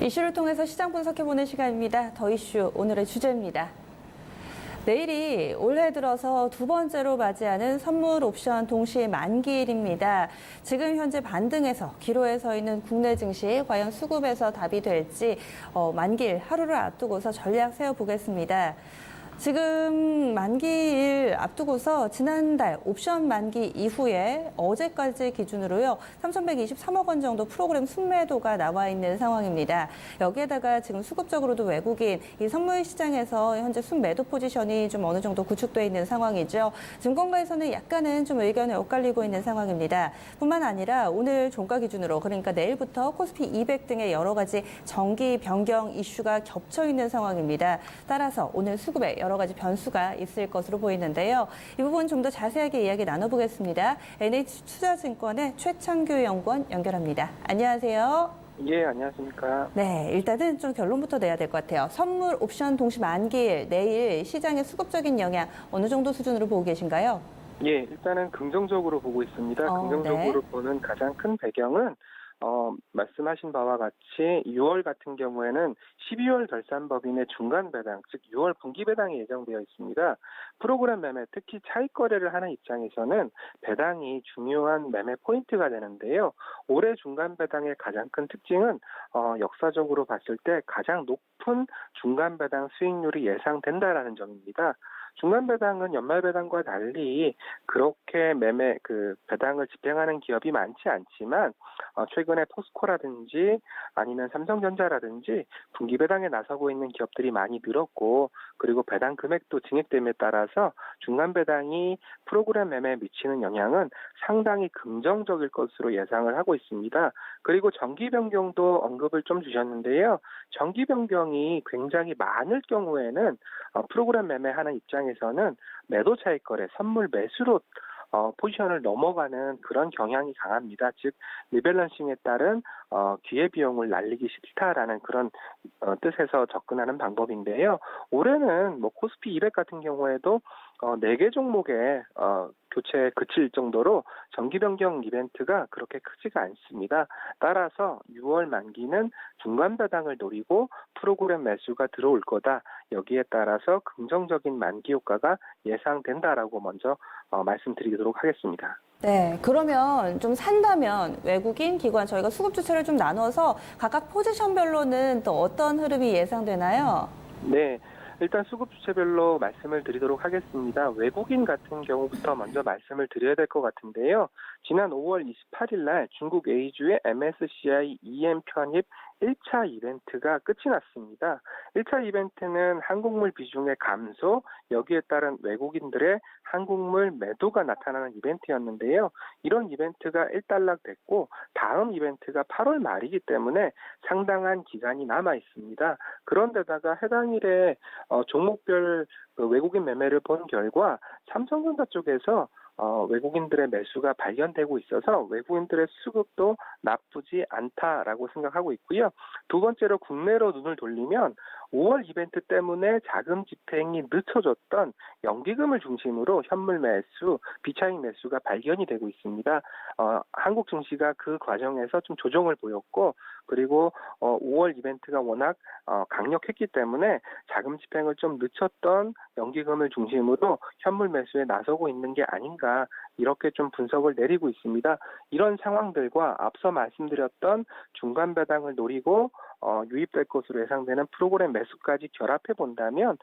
이슈를 통해서 시장 분석해보는 시간입니다. 더 이슈 오늘의 주제입니다. 내일이 올해 들어서 두 번째로 맞이하는 선물 옵션 동시 만기일입니다. 지금 현재 반등에서 기로에 서 있는 국내 증시 과연 수급에서 답이 될지 만기일 하루를 앞두고서 전략 세워보겠습니다. 지금 만기일 앞두고서 지난달 옵션 만기 이후에 어제까지 기준으로요 3,123억 원 정도 프로그램 순매도가 나와 있는 상황입니다. 여기에다가 지금 수급적으로도 외국인 이 선물 시장에서 현재 순매도 포지션이 좀 어느 정도 구축되어 있는 상황이죠. 증권가에서는 약간은 좀 의견이 엇갈리고 있는 상황입니다. 뿐만 아니라 오늘 종가 기준으로 그러니까 내일부터 코스피 200 등의 여러 가지 정기 변경 이슈가 겹쳐 있는 상황입니다. 따라서 오늘 수급에 여러 가지 변수가 있을 것으로 보이는데요. 이 부분 좀 더 자세하게 이야기 나눠보겠습니다. NH투자증권의 최창규 연구원 연결합니다. 안녕하세요. 예, 안녕하십니까. 네, 일단은 좀 결론부터 내야 될 것 같아요. 선물 옵션 동시 만기일 내일 시장의 수급적인 영향 어느 정도 수준으로 보고 계신가요? 예, 일단은 긍정적으로 보고 있습니다. 긍정적으로 네. 보는 가장 큰 배경은 말씀하신 바와 같이 6월 같은 경우에는 12월 결산법인의 중간 배당, 즉 6월 분기 배당이 예정되어 있습니다. 프로그램 매매, 특히 차익 거래를 하는 입장에서는 배당이 중요한 매매 포인트가 되는데요. 올해 중간 배당의 가장 큰 특징은 역사적으로 봤을 때 가장 높은 중간 배당 수익률이 예상된다라는 점입니다. 중간 배당은 연말 배당과 달리 그렇게 배당을 집행하는 기업이 많지 않지만 최근에 포스코라든지 아니면 삼성전자라든지 분기 배당에 나서고 있는 기업들이 많이 늘었고, 그리고 배당 금액도 증액됨에 따라서 중간 배당이 프로그램 매매에 미치는 영향은 상당히 긍정적일 것으로 예상을 하고 있습니다. 그리고 정기 변경도 언급을 좀 주셨는데요. 정기 변경이 굉장히 많을 경우에는 프로그램 매매하는 입장에서는 매도 차익 거래, 선물 매수로 포지션을 넘어가는 그런 경향이 강합니다. 즉 리밸런싱에 따른 기회비용을 날리기 싫다라는 그런 뜻에서 접근하는 방법인데요. 올해는 코스피 200 같은 경우에도 4개 종목에 교체에 그칠 정도로 정기 변경 이벤트가 그렇게 크지가 않습니다. 따라서 6월 만기는 중간 배당을 노리고 프로그램 매수가 들어올 거다. 여기에 따라서 긍정적인 만기 효과가 예상된다라고 먼저 말씀드리도록 하겠습니다. 네, 그러면 좀 산다면 외국인, 기관 저희가 수급 주체를 좀 나눠서 각각 포지션별로는 또 어떤 흐름이 예상되나요? 네. 일단 수급 주체별로 말씀을 드리도록 하겠습니다. 외국인 같은 경우부터 먼저 말씀을 드려야 될 것 같은데요. 지난 5월 28일 날 중국 A주의 MSCI EM 편입 1차 이벤트가 끝이 났습니다. 1차 이벤트는 한국물 비중의 감소, 여기에 따른 외국인들의 한국물 매도가 나타나는 이벤트였는데요. 이런 이벤트가 일단락됐고 다음 이벤트가 8월 말이기 때문에 상당한 기간이 남아 있습니다. 그런데다가 해당 일에 종목별 외국인 매매를 본 결과 삼성전자 쪽에서 외국인들의 매수가 발견되고 있어서 외국인들의 수급도 나쁘지 않다라고 생각하고 있고요. 두 번째로 국내로 눈을 돌리면 5월 이벤트 때문에 자금 집행이 늦춰졌던 연기금을 중심으로 현물 매수, 비차익 매수가 발견이 되고 있습니다. 한국 증시가 그 과정에서 좀 조정을 보였고, 그리고 5월 이벤트가 워낙 강력했기 때문에 자금 집행을 좀 늦췄던 연기금을 중심으로 현물 매수에 나서고 있는 게 아닌가, 이렇게 좀 분석을 내리고 있습니다. 이런 상황들과 앞서 말씀드렸던 중간 배당을 노리고 유입될 것으로 예상되는 프로그램 매수까지 결합해 본다면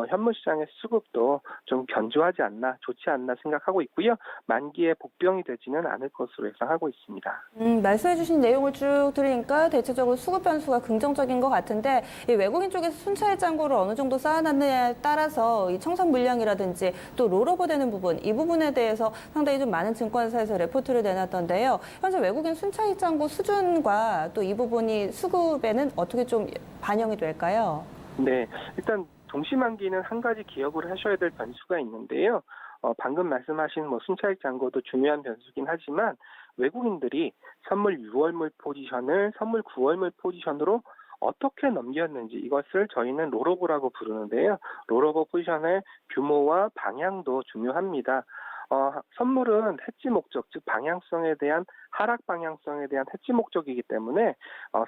현물 시장의 수급도 좀 견조하지 않나, 좋지 않나 생각하고 있고요. 만기에 복병이 되지는 않을 것으로 예상하고 있습니다. 말씀해 주신 내용을 쭉 들으니까 대체적으로 수급 변수가 긍정적인 것 같은데 이 외국인 쪽에서 순차익 잔고를 어느 정도 쌓아놨느냐에 따라서 이 청산 물량이라든지 또 롤오버 되는 부분, 이 부분에 대해서 상당히 좀 많은 증권사에서 레포트를 내놨던데요. 현재 외국인 순차익 잔고 수준과 또 이 부분이 수급에는 어떻게 좀 반영이 될까요? 네, 일단 동시만기는 한 가지 기억을 하셔야 될 변수가 있는데요. 방금 말씀하신 순차익 잔고도 중요한 변수긴 하지만 외국인들이 선물 6월물 포지션을 선물 9월물 포지션으로 어떻게 넘겼는지, 이것을 저희는 롤오버라고 부르는데요. 롤오버 포지션의 규모와 방향도 중요합니다. 선물은 해지 목적, 즉 방향성에 대한 하락 방향성에 대한 해지 목적이기 때문에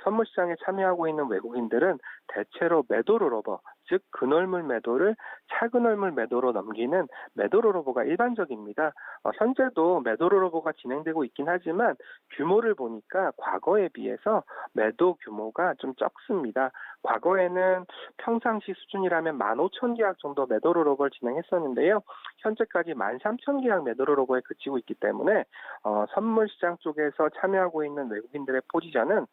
선물 시장에 참여하고 있는 외국인들은 대체로 매도롤오버, 즉 근월물 매도를 차근월물 매도로 넘기는 매도롤오버가 일반적입니다. 현재도 매도롤오버가 진행되고 있긴 하지만 규모를 보니까 과거에 비해서 매도 규모가 좀 적습니다. 과거에는 평상시 수준이라면 15,000계약 정도 매도롤오버를 진행했었는데요. 현재까지 13,000계약 매도롤오버에 그치고 있기 때문에 선물 시장 쪽에서 참여하고 있는 외국인들의 포지션은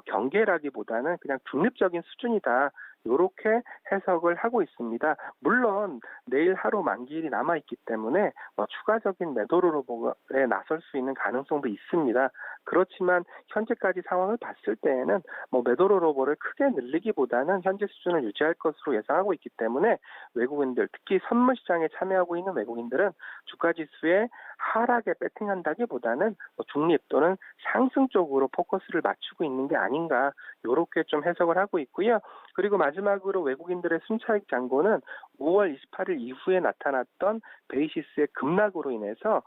경계라기보다는 그냥 중립적인 수준이다. 이렇게 해석을 하고 있습니다. 물론 내일 하루 만기일이 남아있기 때문에 추가적인 매도롤오버에 나설 수 있는 가능성도 있습니다. 그렇지만 현재까지 상황을 봤을 때에는 매도롤오버를 크게 늘리기보다는 현재 수준을 유지할 것으로 예상하고 있기 때문에 외국인들, 특히 선물 시장에 참여하고 있는 외국인들은 주가지수의 하락에 배팅한다기보다는 중립 또는 상승 쪽으로 포커스를 맞추고 있는 게 아닌가 이렇게 좀 해석을 하고 있고요. 그리고 마지막으로 외국인들의 순차익 잔고는 5월 28일 이후에 나타났던 베이시스의 급락으로 인해서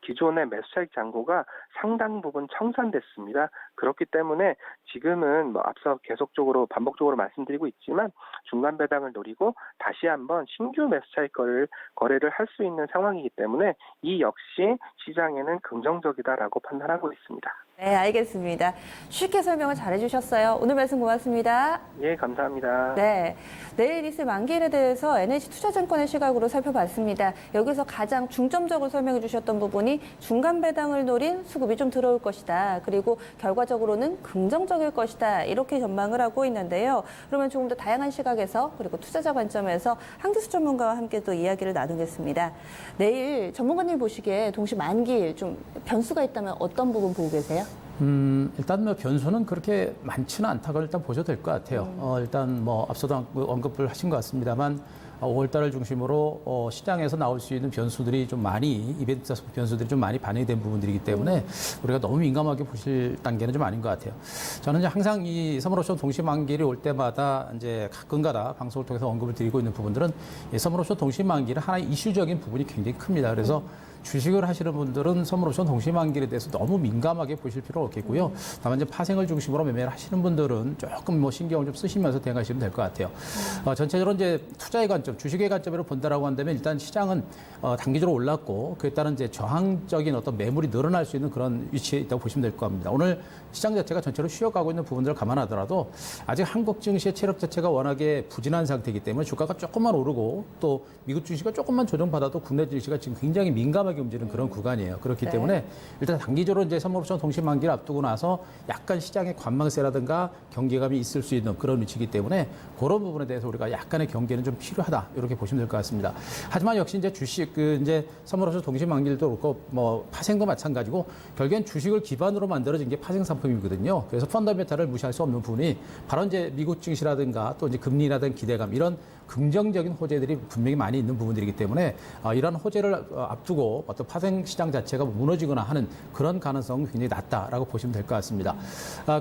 기존의 매수차익 잔고가 상당 부분 청산됐습니다. 그렇기 때문에 지금은 앞서 계속적으로 반복적으로 말씀드리고 있지만 중간 배당을 노리고 다시 한번 신규 매수차익 거래를 할 수 있는 상황이기 때문에 이 역시 시장에는 긍정적이다라고 판단하고 있습니다. 네, 알겠습니다. 쉽게 설명을 잘해주셨어요. 오늘 말씀 고맙습니다. 예, 감사합니다. 네, 내일 있을 만기일에 대해서 NH투자증권의 시각으로 살펴봤습니다. 여기서 가장 중점적으로 설명해 주셨던 부분이 중간 배당을 노린 수급이 좀 들어올 것이다. 그리고 결과적으로는 긍정적일 것이다. 이렇게 전망을 하고 있는데요. 그러면 조금 더 다양한 시각에서 그리고 투자자 관점에서 한기수 전문가와 함께 또 이야기를 나누겠습니다. 내일 전문가님 보시기에 동시 만기일 좀 변수가 있다면 어떤 부분 보고 계세요? 일단 변수는 그렇게 많지는 않다고 일단 보셔도 될 것 같아요. 일단 앞서도 언급을 하신 것 같습니다만 5월 달을 중심으로 시장에서 나올 수 있는 변수들이 좀 많이 이벤트 변수들이 좀 많이 반영이 된 부분들이기 때문에 우리가 너무 민감하게 보실 단계는 좀 아닌 것 같아요. 저는 이제 항상 이 선물옵션 동시만기일이 올 때마다 이제 가끔가다 방송을 통해서 언급을 드리고 있는 부분들은 이 선물옵션 동시만기일은 하나의 이슈적인 부분이 굉장히 큽니다. 그래서 주식을 하시는 분들은 선물옵션 동시만기일에 대해서 너무 민감하게 보실 필요는 없겠고요. 다만 이제 파생을 중심으로 매매를 하시는 분들은 조금 신경을 좀 쓰시면서 대응하시면 될 것 같아요. 전체적으로 이제 투자의 관점, 주식의 관점으로 본다라고 한다면 일단 시장은 단기적으로 올랐고 그에 따른 이제 저항적인 어떤 매물이 늘어날 수 있는 그런 위치에 있다고 보시면 될 것 같습니다. 오늘 시장 자체가 전체로 쉬어가고 있는 부분들을 감안하더라도 아직 한국 증시의 체력 자체가 워낙에 부진한 상태이기 때문에 주가가 조금만 오르고 또 미국 증시가 조금만 조정받아도 국내 증시가 지금 굉장히 민감하게 움직이는 그런 구간이에요. 그렇기 때문에 일단 단기적으로 이제 선물옵션 동시만기를 앞두고 나서 약간 시장의 관망세라든가 경계감이 있을 수 있는 그런 위치이기 때문에 그런 부분에 대해서 우리가 약간의 경계는 좀 필요하다 이렇게 보시면 될 것 같습니다. 하지만 역시 이제 주식 이제 선물옵션 동시만기일도 그렇고 파생도 마찬가지고 결국엔 주식을 기반으로 만들어진 게 파생 상품이거든요. 그래서 펀더멘탈을 무시할 수 없는 부분이 바로 이제 미국 증시라든가 또 이제 금리라든가 기대감 이런 긍정적인 호재들이 분명히 많이 있는 부분들이기 때문에 이런 호재를 앞두고 어떤 파생 시장 자체가 무너지거나 하는 그런 가능성은 굉장히 낮다라고 보시면 될 것 같습니다.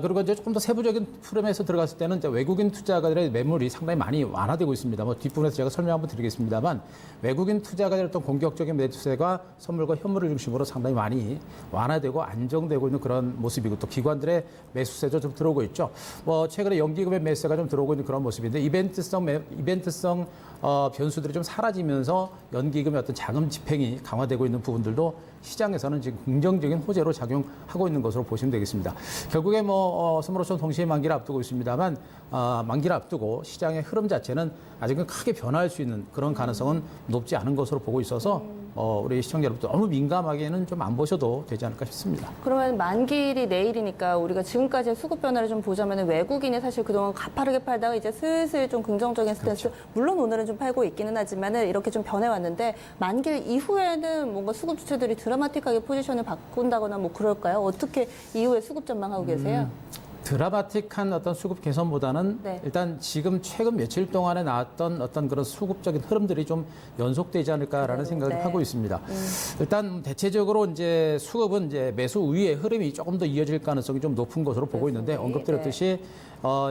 그리고 이제 조금 더 세부적인 프레임에서 들어갔을 때는 이제 외국인 투자가들의 매물이 상당히 많이 완화되고 있습니다. 뒷부분에서 제가 설명 한번 드리겠습니다만 외국인 투자가들의 어떤 공격적인 매수세가 선물과 현물을 중심으로 상당히 많이 완화되고 안정되고 있는 그런 모습이고 또 기관들의 매수세도 좀 들어오고 있죠. 최근에 연기금의 매수세가 좀 들어오고 있는 그런 모습인데 이벤트성 변수들이 좀 사라지면서 연기금의 어떤 자금 집행이 강화되고 있는 부분들도 시장에서는 지금 긍정적인 호재로 작용하고 있는 것으로 보시면 되겠습니다. 결국에 선물옵션 동시에 만기를 앞두고 있습니다만 만기를 앞두고 시장의 흐름 자체는 아직은 크게 변화할 수 있는 그런 가능성은 높지 않은 것으로 보고 있어서 우리 시청자 여러분 너무 민감하게는 좀 안 보셔도 되지 않을까 싶습니다. 그러면 만기일이 내일이니까 우리가 지금까지의 수급 변화를 좀 보자면 외국인이 사실 그동안 가파르게 팔다가 이제 슬슬 좀 긍정적인 스탠스, 그렇죠. 물론 오늘은 좀 팔고 있기는 하지만 이렇게 좀 변해왔는데 만기일 이후에는 뭔가 수급 주체들이 드라마틱하게 포지션을 바꾼다거나 그럴까요? 어떻게 이후에 수급 전망하고 계세요? 드라마틱한 어떤 수급 개선보다는 네. 일단 지금 최근 며칠 동안에 나왔던 어떤 그런 수급적인 흐름들이 좀 연속되지 않을까라는 생각을 네. 하고 있습니다. 일단 대체적으로 이제 수급은 이제 매수 우위의 흐름이 조금 더 이어질 가능성이 좀 높은 것으로 보고 있는데 매수 우위, 언급드렸듯이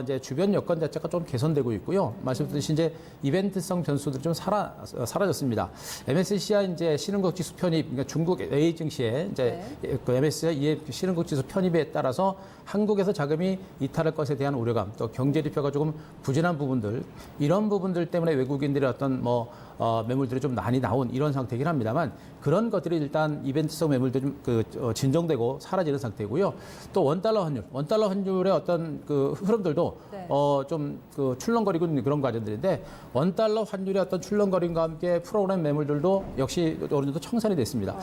이제 주변 여건 자체가 좀 개선되고 있고요. 말씀드렸듯이 이제 이벤트성 변수들이 좀 사라졌습니다. MSCI 이제 신흥국 지수 편입, 그러니까 중국 A 증시에 이제 그 MSCI EM 신흥국 지수 편입에 따라서 한국에서 자금이 이탈할 것에 대한 우려감, 또 경제 지표가 조금 부진한 부분들, 이런 부분들 때문에 외국인들의 어떤 매물들이 좀 많이 나온 이런 상태이긴 합니다만 그런 것들이 일단 이벤트성 매물도 좀 진정되고 사라지는 상태고요. 또 원달러 환율의 어떤 그 흐름들도 네. 좀 그 출렁거리고 있는 그런 과정들인데 원달러 환율의 어떤 출렁거림과 함께 프로그램 매물들도 역시 어느 정도 청산이 됐습니다.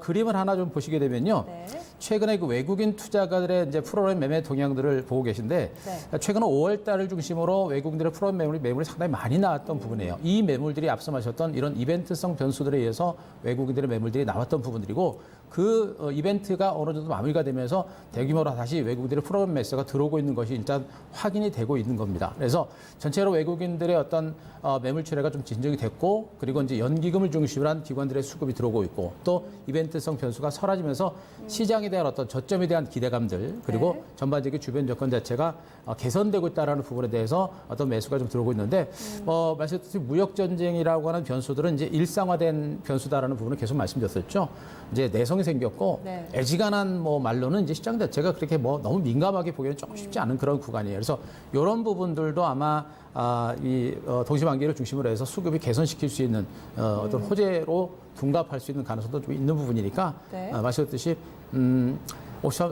그림을 하나 좀 보시게 되면요. 네. 최근에 그 외국인 투자가들의 이제 프로그램 매매 동향들을 보고 계신데 최근 5월 달을 중심으로 외국인들의 프로그램 매물이 상당히 많이 나왔던 부분이에요. 이 매물들이 앞서 마셨던 이런 이벤트성 변수들에 의해서 외국인들의 매물들이 나왔던 부분들이고 그 이벤트가 어느 정도 마무리가 되면서 대규모로 다시 외국인들의 프로그램 매수가 들어오고 있는 것이 일단 확인이 되고 있는 겁니다. 그래서 전체로 외국인들의 어떤 매물 출회가 좀 진정이 됐고 그리고 이제 연기금을 중심으로 한 기관들의 수급이 들어오고 있고 또 이벤트성 변수가 사라지면서 시장에 대한 어떤 저점에 대한 기대감들 그리고 전반적인 주변 여건 자체가 개선되고 있다라는 부분에 대해서 어떤 매수가 좀 들어오고 있는데 말씀드렸듯이 무역 전쟁이라고 하는 변수들은 이제 일상화된 변수다라는 부분을 계속 말씀드렸었죠. 이제 내성이 생겼고 애지간한 말로는 이제 시장 자체가 그렇게 너무 민감하게 보기에는 조금 쉽지 않은 그런 구간이에요. 그래서 이런 부분들도 아마 이 동시만기를 중심으로 해서 수급이 개선시킬 수 있는 어떤 호재로 둔갑할 수 있는 가능성도 좀 있는 부분이니까 말씀드렸듯이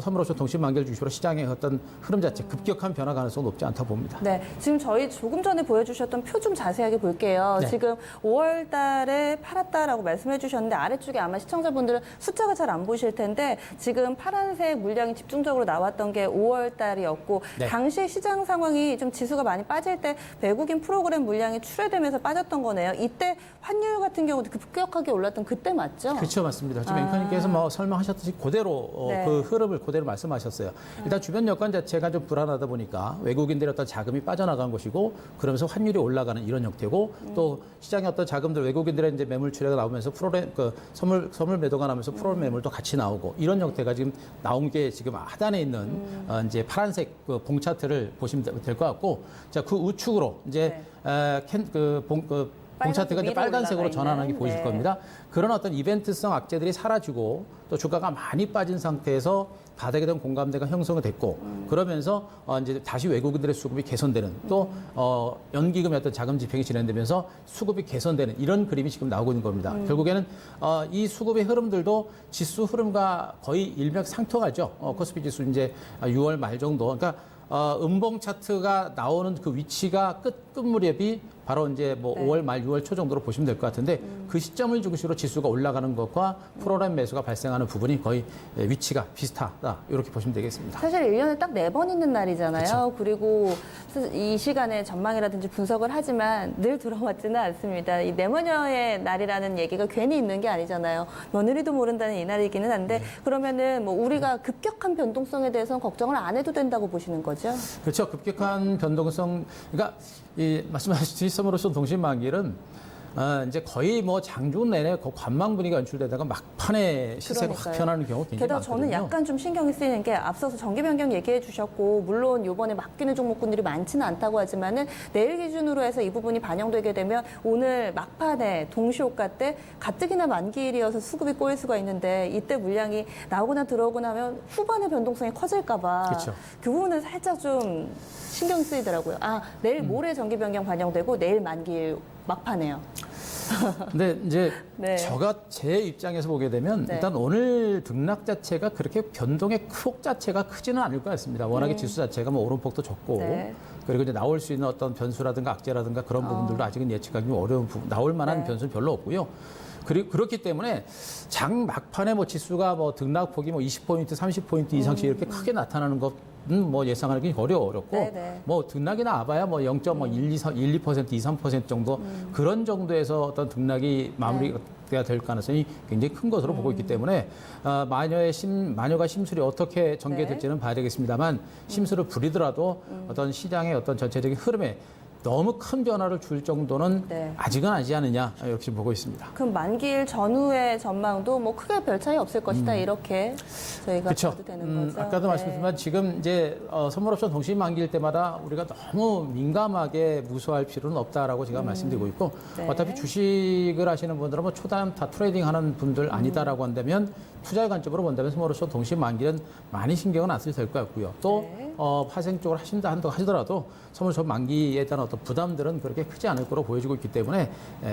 선물 옵션 동시만기를 중심으로 시장의 어떤 흐름 자체 급격한 변화 가능성은 높지 않다고 봅니다. 네, 지금 저희 조금 전에 보여주셨던 표 좀 자세하게 볼게요. 네. 지금 5월 달에 팔았다라고 말씀해 주셨는데 아래쪽에 아마 시청자분들은 숫자가 잘 안 보이실 텐데 지금 파란색 물량이 집중적으로 나왔던 게 5월 달이었고 당시 시장 상황이 좀 지수가 많이 빠질 때 외국인 프로그램 물량이 출회되면서 빠졌던 거네요. 이때 환율 같은 경우도 급격하게 올랐던 그때 맞죠? 그렇죠, 맞습니다. 지금 앵커님께서 설명하셨듯이 그대로 그 흐름을 그대로 말씀하셨어요. 일단 주변 여건 자체가 좀 불안하다 보니까 외국인들의 어떤 자금이 빠져나간 것이고 그러면서 환율이 올라가는 이런 형태고 또 시장의 어떤 자금들 외국인들의 이제 매물 출회가 나오면서 프로그램 선물 매도가 나면서 프로그램 매물도 같이 나오고 이런 형태가 지금 나온 게 지금 하단에 있는 이제 파란색 그 봉 차트를 보시면 될 것 같고 자, 그 우측으로 이제 봉 차트가 이제 빨간색으로 전환하는 게 보이실 겁니다. 그런 어떤 이벤트성 악재들이 사라지고 또 주가가 많이 빠진 상태에서 바닥에 대한 공감대가 형성이 됐고 그러면서 이제 다시 외국인들의 수급이 개선되는 또 연기금의 어떤 자금 집행이 진행되면서 수급이 개선되는 이런 그림이 지금 나오고 있는 겁니다. 결국에는 이 수급의 흐름들도 지수 흐름과 거의 일맥상통하죠. 코스피 지수 이제 6월 말 정도. 그러니까 음봉 차트가 나오는 그 위치가 끝 무렵이 바로 이제 5월 말 6월 초 정도로 보시면 될 것 같은데 그 시점을 중심으로 지수가 올라가는 것과 프로그램 매수가 발생하는 부분이 거의 위치가 비슷하다 이렇게 보시면 되겠습니다. 사실 1년에 딱 4번 있는 날이잖아요. 그리고 이 시간에 전망이라든지 분석을 하지만 늘 들어왔지는 않습니다. 이 내모녀의 날이라는 얘기가 괜히 있는 게 아니잖아요. 며느리도 모른다는 이 날이기는 한데 그러면은 우리가 급격한 변동성에 대해서는 걱정을 안 해도 된다고 보시는 거죠? 그렇죠. 급격한 변동성, 그러니까 말씀하셨듯이 선물옵션 동시만기일은 이제 거의 장중 내내 관망 분위기가 연출되다가 막판에 시세가 확 변하는 경우 굉장히 게다가 많거든요. 저는 약간 좀 신경이 쓰이는 게 앞서서 정기 변경 얘기해 주셨고 물론 이번에 맡기는 종목군들이 많지는 않다고 하지만은 내일 기준으로 해서 이 부분이 반영되게 되면 오늘 막판에 동시호가 때 가뜩이나 만기일이어서 수급이 꼬일 수가 있는데 이때 물량이 나오거나 들어오고 나면 후반에 변동성이 커질까 봐 그렇죠. 그 부분은 살짝 좀 신경 쓰이더라고요. 내일 모레 정기 변경 반영되고 내일 만기일 막판에요. 근데 이제 제 입장에서 보게 되면 일단 오늘 등락 자체가 그렇게 변동의 폭 자체가 크지는 않을 것 같습니다. 워낙에 지수 자체가 오름폭도 적고 그리고 이제 나올 수 있는 어떤 변수라든가 악재라든가 그런 부분들도 아직은 예측하기 어려운 부분, 나올 만한 변수는 별로 없고요. 그렇기 때문에 장 막판에 지수가 등락폭이 20포인트, 30포인트 이상씩 이렇게 크게 나타나는 것은 예상하기 어렵고 등락이 나와봐야 0.1, 2%, 2, 3% 정도 그런 정도에서 어떤 등락이 마무리 될 가능성이 굉장히 큰 것으로 보고 있기 때문에 마녀가 심술이 어떻게 전개될지는 봐야 되겠습니다만 심술을 부리더라도 어떤 시장의 어떤 전체적인 흐름에 너무 큰 변화를 줄 정도는 네. 아직은 아니지 않느냐 이렇게 보고 있습니다. 그럼 만기일 전후의 전망도 뭐 크게 별 차이 없을 것이다 이렇게 저희가 그렇죠. 봐도 되는 거죠. 아까도 말씀드렸지만 지금 이제 선물옵션 동시 만기일 때마다 우리가 너무 민감하게 무서워할 필요는 없다라고 제가 말씀드리고 있고 네. 어차피 주식을 하시는 분들은 뭐 초단 다 트레이딩하는 분들 아니다라고 한다면 투자의 관점으로 본다면 선물옵션 동시 만기는 많이 신경은 안 쓰셔도 될 것 같고요. 또 네. 파생 쪽을 하시더라도 선물옵션 만기에 대한 어떤 부담들은 그렇게 크지 않을 거로 보여지고 있기 때문에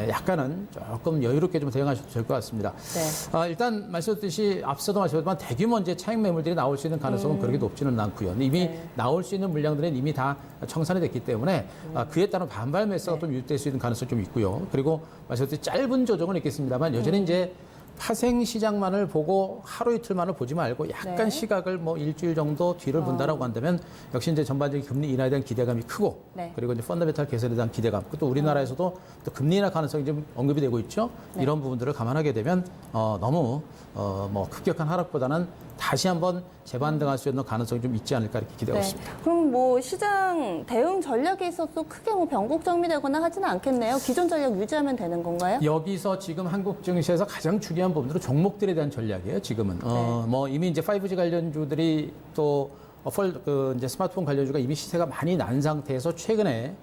약간은 조금 여유롭게 좀 대응하셔도 될 것 같습니다. 네. 일단 말씀드렸듯이 앞서도 말씀드렸지만 대규모 이제 차익 매물들이 나올 수 있는 가능성은 그렇게 높지는 않고요. 근데 이미 네. 나올 수 있는 물량들은 이미 다 청산이 됐기 때문에 그에 따른 반발 매수가 좀 유입될 수 있는 가능성이 좀 있고요. 그리고 말씀드렸듯이 짧은 조정은 있겠습니다만 여전히 이제 파생 시장만을 보고 하루 이틀만을 보지 말고 약간 네. 시각을 뭐 일주일 정도 뒤를 본다라고 한다면 역시 이제 전반적인 금리 인하에 대한 기대감이 크고 네. 그리고 이제 펀더멘탈 개선에 대한 기대감 또 우리나라에서도 또 금리 인하 가능성이 좀 언급이 되고 있죠. 네. 이런 부분들을 감안하게 되면 너무 뭐 급격한 하락보다는 다시 한번 재반등할 수 있는 가능성이 좀 있지 않을까 이렇게 기대하고 네. 있습니다. 그럼 뭐 시장 대응 전략에 있어서 크게 뭐 변곡 정리되거나 하지는 않겠네요. 기존 전략 유지하면 되는 건가요? 여기서 지금 한국 증시에서 가장 중요한 부분들은 종목들에 대한 전략이에요. 지금은 뭐 이미 이제 5G 관련주들이 또 이제 스마트폰 관련주가 이미 시세가 많이 난 상태에서 최근에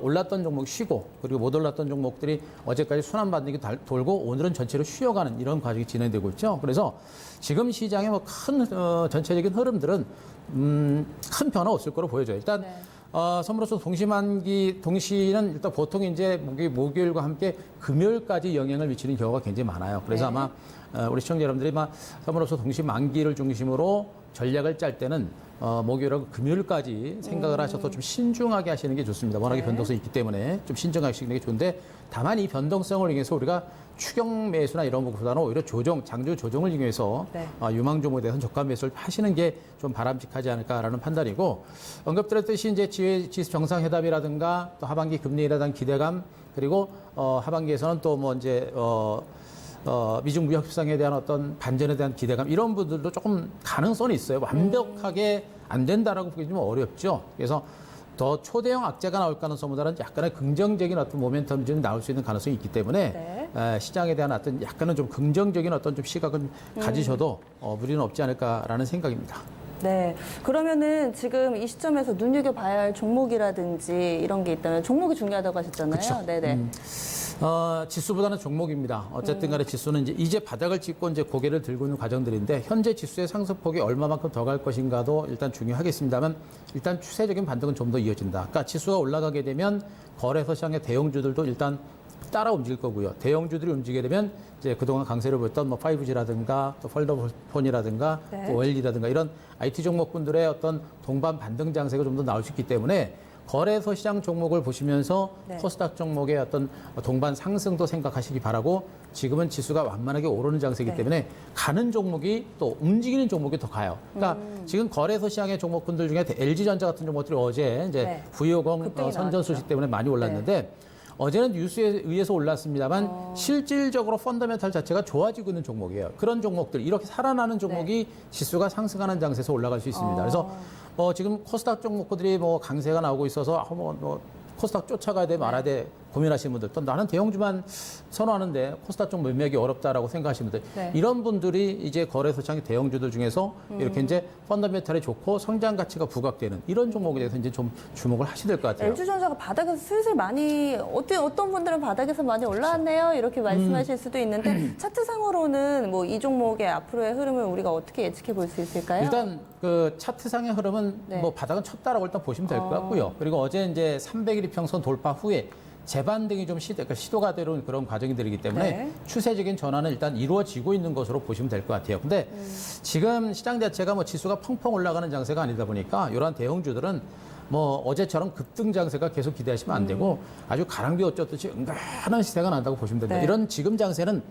올랐던 종목 쉬고 그리고 못 올랐던 종목들이 어제까지 순환 반등이 돌고 오늘은 전체로 쉬어가는 이런 과정이 진행되고 있죠. 그래서 지금 시장의 뭐 큰 전체적인 흐름들은 큰 변화 없을 거로 보여져요. 일단 네. 선물로서 동시는 일단 보통 이제 목요일과 함께 금요일까지 영향을 미치는 경우가 굉장히 많아요. 그래서 네. 아마 우리 시청자 여러분들이 선물로서 동시 만기를 중심으로 전략을 짤 때는 목요일하고 금요일까지 생각을 하셔서 좀 신중하게 하시는 게 좋습니다. 워낙에 네. 변동성이 있기 때문에 좀 신중하게 하시는 게 좋은데 다만 이 변동성을 이용해서 우리가 추경 매수나 이런 것보다는 오히려 장주 조정을 이용해서 네. 유망 종목에 대해서는 저가 매수를 하시는 게 좀 바람직하지 않을까라는 판단이고 언급드렸듯이 이제 지수 정상회담이라든가 또 하반기 금리에 대한 기대감 그리고 하반기에서는 또 뭐 이제 미중 무역 협상에 대한 어떤 반전에 대한 기대감 이런 분들도 조금 가능성이 있어요. 완벽하게 안 된다라고 보기 좀 어렵죠. 그래서 더 초대형 악재가 나올 가능성보다는 약간의 긍정적인 어떤 모멘텀이 좀 나올 수 있는 가능성이 있기 때문에 시장에 대한 어떤 약간은 좀 긍정적인 어떤 좀 시각을 가지셔도 무리는 없지 않을까라는 생각입니다. 네. 그러면은 지금 이 시점에서 눈여겨봐야 할 종목이라든지 이런 게 있다면 종목이 중요하다고 하셨잖아요. 그쵸. 네네. 지수보다는 종목입니다. 어쨌든 간에 지수는 이제 바닥을 찍고 이제 고개를 들고 있는 과정들인데 현재 지수의 상승폭이 얼마만큼 더 갈 것인가도 일단 중요하겠습니다만 일단 추세적인 반등은 좀 더 이어진다. 그러니까 지수가 올라가게 되면 거래소 시장의 대형주들도 일단 따라 움직일 거고요. 대형주들이 움직이게 되면 이제 그동안 강세를 보였던 뭐 5G라든가 또 폴더폰이라든가 네. 또 OLED라든가 이런 IT 종목군들의 어떤 동반 반등 장세가 좀 더 나올 수 있기 때문에 거래소 시장 종목을 보시면서 네. 코스닥 종목의 어떤 동반 상승도 생각하시기 바라고 지금은 지수가 완만하게 오르는 장세이기 네. 때문에 가는 종목이 또 움직이는 종목이 더 가요. 그러니까 지금 거래소 시장의 종목군들 중에 LG전자 같은 종목들이 어제 이제 네. 부유공 급등이 선전 나왔죠. 소식 때문에 많이 올랐는데 어제는 뉴스에 의해서 올랐습니다만 실질적으로 펀더멘탈 자체가 좋아지고 있는 종목이에요. 그런 종목들 이렇게 살아나는 종목이 지수가 상승하는 장세에서 올라갈 수 있습니다. 그래서 지금 코스닥 종목들이 뭐 강세가 나오고 있어서 코스닥 쫓아가야 돼 말아야 돼 고민하시는 분들 또 나는 대형주만 선호하는데 코스닥 좀 매매하기 어렵다라고 생각하시는 분들 네. 이런 분들이 이제 거래소 시장의 대형주들 중에서 이렇게 이제 펀더멘탈이 좋고 성장 가치가 부각되는 이런 종목에 대해서 이제 좀 주목을 하셔야 될 것 같아요. LG전자가 바닥에서 슬슬 많이 어떤 분들은 바닥에서 많이 올라왔네요 이렇게 말씀하실 수도 있는데 차트상으로는 뭐 이 종목의 앞으로의 흐름을 우리가 어떻게 예측해 볼 수 있을까요? 일단 그 차트상의 흐름은 네. 뭐 바닥은 쳤다라고 일단 보시면 될 것 같고요. 그리고 어제 이제 300일 이평선 돌파 후에 재반등이 좀 시도가 되는 그런 과정이 되기 때문에 네. 추세적인 전환은 일단 이루어지고 있는 것으로 보시면 될 것 같아요. 근데 지금 시장 자체가 뭐 지수가 펑펑 올라가는 장세가 아니다 보니까 이러한 대형주들은 뭐 어제처럼 급등 장세가 계속 기대하시면 안 되고 아주 가랑비 어쩌듯이 은근한 시세가 난다고 보시면 됩니다. 네. 이런 지금 장세는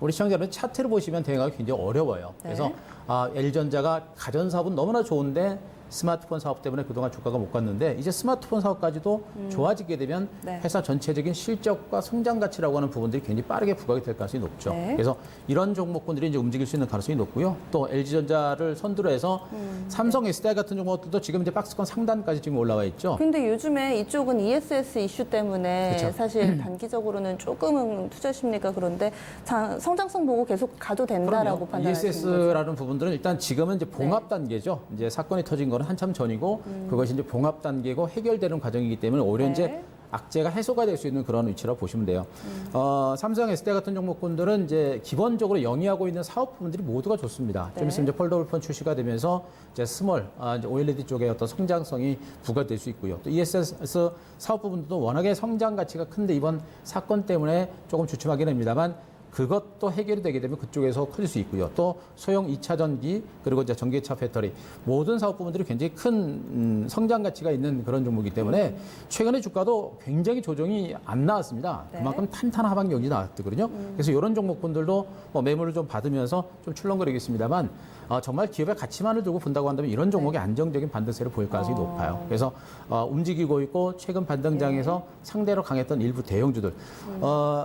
우리 시청자 여러분 차트를 보시면 대응하기 굉장히 어려워요. 그래서 LG전자가 가전 사업은 너무나 좋은데 스마트폰 사업 때문에 그동안 주가가 못 갔는데 이제 스마트폰 사업까지도 좋아지게 되면 네. 회사 전체적인 실적과 성장 가치라고 하는 부분들이 굉장히 빠르게 부각이 될 가능성이 높죠. 네. 그래서 이런 종목군들이 이제 움직일 수 있는 가능성이 높고요. 또 LG전자를 선두로 해서 삼성 SDI 같은 종목들도 지금 이제 박스권 상단까지 지금 올라와 있죠. 근데 요즘에 이쪽은 ESS 이슈 때문에 그렇죠. 사실 단기적으로는 조금은 투자 심리가 그런데 성장성 보고 계속 가도 된다라고 판단하시는 거죠. ESS라는 부분들은 일단 지금은 이제 봉합 단계죠. 이제 사건이 터진 거는 한참 전이고 그것이 이제 봉합 단계고 해결되는 과정이기 때문에 오히려 네. 이제 악재가 해소가 될 수 있는 그런 위치라고 보시면 돼요. 삼성 SDI 같은 종목군들은 이제 기본적으로 영위하고 있는 사업 부분들이 모두가 좋습니다. 네. 좀 있으면 이제 폴더블 폰 출시가 되면서 이제 스몰, 이제 OLED 쪽의 어떤 성장성이 부과될 수 있고요. 또 ESS 사업 부분도 워낙에 성장 가치가 큰데 이번 사건 때문에 조금 주춤하긴 합니다만 그것도 해결이 되게 되면 그쪽에서 커질 수 있고요. 또 소형 2차 전기 그리고 이제 전기차 배터리 모든 사업 부분들이 굉장히 큰 성장 가치가 있는 그런 종목이기 때문에 최근에 주가도 굉장히 조정이 안 나왔습니다. 네. 그만큼 탄탄한 하방 경기 나왔거든요. 그래서 이런 종목분들도 뭐 매물을 좀 받으면서 좀 출렁거리겠습니다만 정말 기업의 가치만을 두고 본다고 한다면 이런 종목이 안정적인 반등세를 보일 가능성이 높아요. 그래서 움직이고 있고 최근 반등장에서 상대로 강했던 일부 대형주들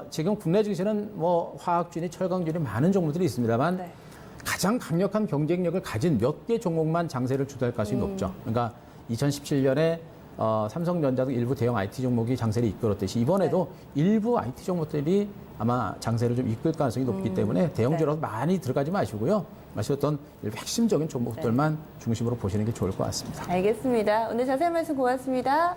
지금 국내 증시는 뭐 화학주니 철강주니 많은 종목들이 있습니다만 네. 가장 강력한 경쟁력을 가진 몇 개 종목만 장세를 주도할 가능성이 높죠. 그러니까 2017년에 삼성전자 등 일부 대형 IT 종목이 장세를 이끌었듯이 이번에도 일부 IT 종목들이 아마 장세를 좀 이끌 가능성이 높기 때문에 대형주라서 많이 들어가지 마시고요. 마시었던 일부 핵심적인 종목들만 중심으로 보시는 게 좋을 것 같습니다. 알겠습니다. 오늘 자세한 말씀 고맙습니다.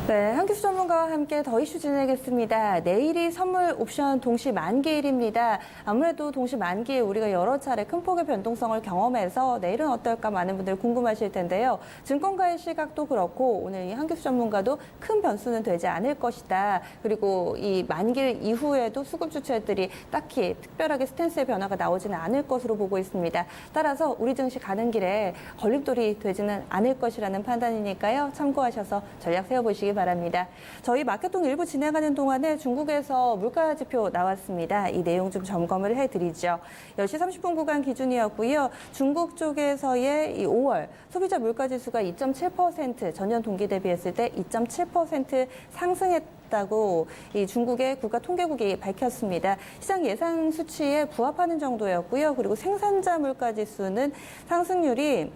네, 한기수 전문가와 함께 더 이슈 진행하겠습니다. 내일이 선물 옵션 동시 만기일입니다. 아무래도 동시 만기에 우리가 여러 차례 큰 폭의 변동성을 경험해서 내일은 어떨까 많은 분들 궁금하실 텐데요. 증권가의 시각도 그렇고 오늘 이 한기수 전문가도 큰 변수는 되지 않을 것이다. 그리고 이 만기일 이후에도 수급 주체들이 딱히 특별하게 스탠스의 변화가 나오지는 않을 것으로 보고 있습니다. 따라서 우리 증시 가는 길에 걸림돌이 되지는 않을 것이라는 판단이니까요. 참고하셔서 전략 세워보시기 바랍니다. 저희 마켓동 일부 진행하는 동안에 중국에서 물가 지표 나왔습니다. 이 내용 좀 점검을 해드리죠. 10시 30분 구간 기준이었고요. 중국 쪽에서의 이 5월 소비자 물가 지수가 2.7% 전년 동기 대비했을 때 2.7% 상승했다고 이 중국의 국가통계국이 밝혔습니다. 시장 예상 수치에 부합하는 정도였고요. 그리고 생산자 물가 지수는 상승률이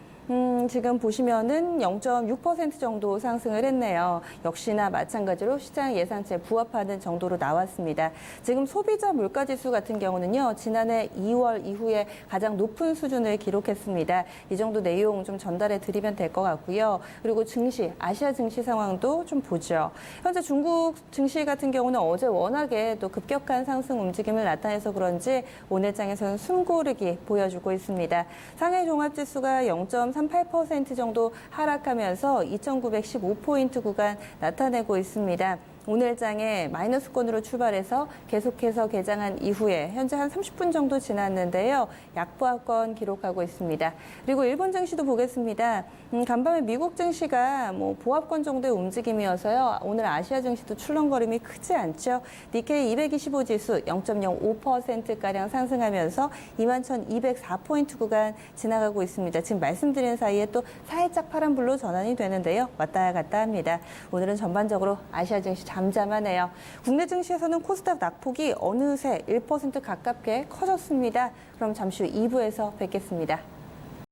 지금 보시면은 0.6% 정도 상승을 했네요. 역시나 마찬가지로 시장 예상치에 부합하는 정도로 나왔습니다. 지금 소비자 물가지수 같은 경우는요, 지난해 2월 이후에 가장 높은 수준을 기록했습니다. 이 정도 내용 좀 전달해 드리면 될 것 같고요. 그리고 증시, 아시아 증시 상황도 좀 보죠. 현재 중국 증시 같은 경우는 어제 워낙에 또 급격한 상승 움직임을 나타내서 그런지 오늘 장에서는 숨고르기 보여주고 있습니다. 상해 종합지수가 0.38% 정도 하락하면서 2,915포인트 구간 나타내고 있습니다. 오늘 장에 마이너스권으로 출발해서 계속해서 개장한 이후에 현재 한 30분 정도 지났는데요. 약보합권 기록하고 있습니다. 그리고 일본 증시도 보겠습니다. 간밤에 미국 증시가 뭐 보합권 정도의 움직임이어서요. 오늘 아시아 증시도 출렁거림이 크지 않죠. 니케이 225 지수 0.05%가량 상승하면서 21,204포인트 구간 지나가고 있습니다. 지금 말씀드린 사이에 또 살짝 파란불로 전환이 되는데요. 왔다 갔다 합니다. 오늘은 전반적으로 아시아 증시 잠잠하네요. 국내 증시에서는 코스닥 낙폭이 어느새 1% 가깝게 커졌습니다. 그럼 잠시 후 2부에서 뵙겠습니다.